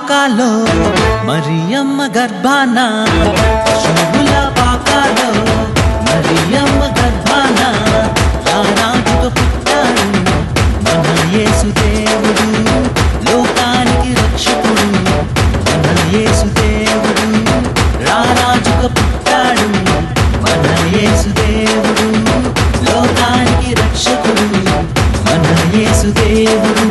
పాకాలో మరియమ్మ గర్భాన పశువుల పాకాలో మరియమ్మ గర్భాన రారాజుగా పుట్టాడు మన యేసుదేవుడు లోకానికి రక్షకుడు మన యేసుదేవుడు రారాజుగా పుట్టాడు మన యేసుదేవుడు లోకానికి రక్షకుడు మన యేసుదేవుడు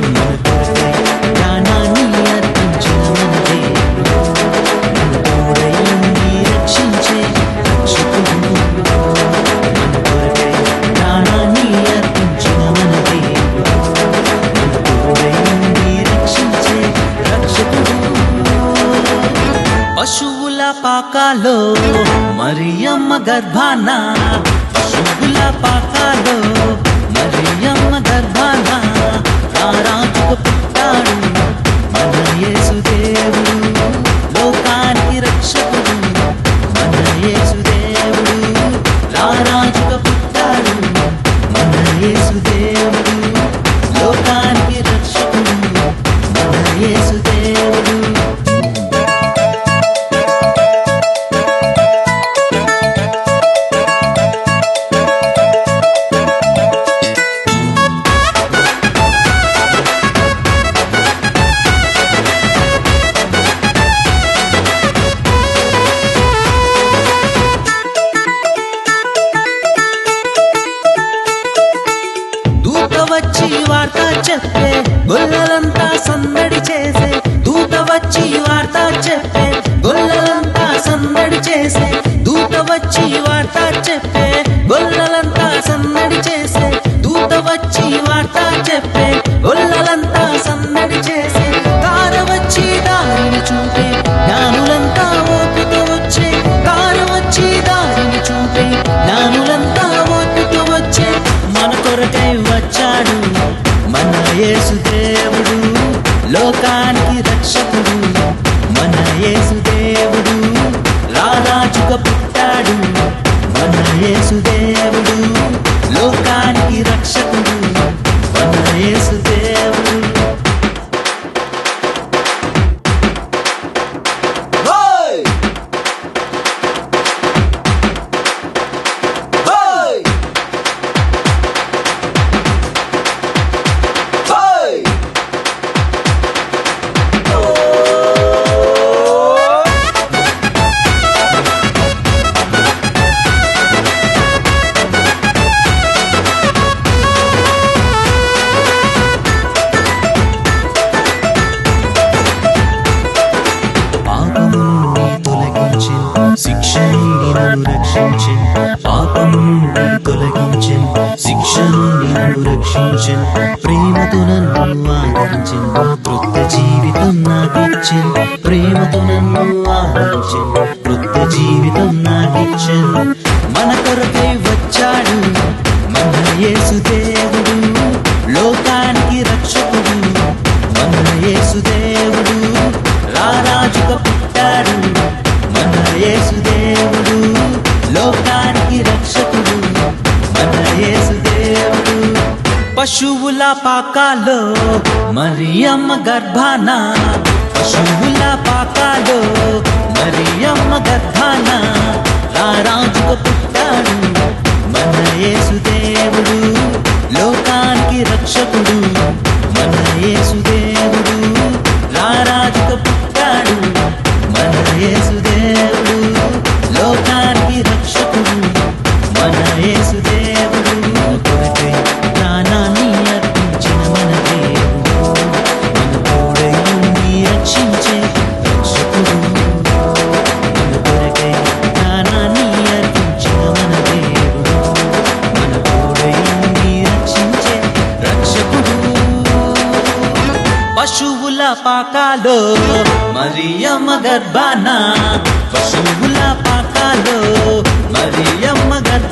పశువుల పాకాలో మరియమ్మ గర్భాన పశువుల పాకాలో మరియమ్మ గర్భాన రారాజుగా పుట్టాడు మన యేసుదేవుడు లోకానికి రక్షకుడు మన యేసుదేవుడు రారాజుగా పుట్టాడు మన యేసుదేవుడు లోకానికి రక్షకుడు మన యేసుదేవుడు వచ్చి వార్త చెప్పే గొల్లలంతా సందడి చేసే దూత వచ్చి వార్త చెప్పే గొల్లలంతా సందడి చేసే దూత వచ్చి వార్త చెప్పే గొల్లలంతా సందడి చేసే దూత వచ్చి వార్త చెప్పే గొల్లలంతా సందడి చేసే తార వచ్చి దారిని చూపే జ్ఞానులంతా ఓపితో వచ్చే తార వచ్చి దారిని చూపే జ్ఞానులంతా ఓపితో వచ్చే మన కొరకై వచ్చాడు మన యేసుదేవుడు లోకానికి రక్షకుడు మన యేసుదేవుడు రారాజుగా పుట్టాడు మన యేసుదేవుడు లోకానికి రక్షకుడు మన యేసుదేవుడు పాపము తొలగించి శిక్ష నుండి నన్ను రక్షించి ప్రేమతో నన్ను ఆదరించి క్రొత్త జీవితం నాకిచ్చి ప్రేమతో నన్ను ఆదరించి క్రొత్త జీవితం నాకిచ్చి మన కొరకై వచ్చాడు మన యేసుదేవుడు లోకానికి రక్షకుడు మన యేసుదేవుడు రారాజుగా పుట్టాడు మన యేసుదేవుడు లోకానికి రక్షకుడు మన యేసుదేవుడు పశువుల పాకాలో మరియమ్మ గర్భాన పశువుల పాకాలో మరియమ్మ గర్భాన రారాజుగా పుట్టాడు మన యేసుదేవుడు లోకానికి రక్షకుడు మన యేసుదేవుడు రారాజుగా పుట్టాడు మన యేసుదేవుడు లోకానికి రక్షకుడు మన యేసుదేవుడు కొరకై ప్రాణాన్ని అర్పించిన మన దేవుడు మన తోడై ఉండి రక్షించే రక్షకుడు మన కొరకై ప్రాణాన్ని అర్పించిన మన దేవుడు మన తోడై ఉండి రక్షించే రక్షకుడు పశువుల పాకాలో మరియమ్మ గర్భాన పశువుల పాకాలో మరియమ్మ గర్భాన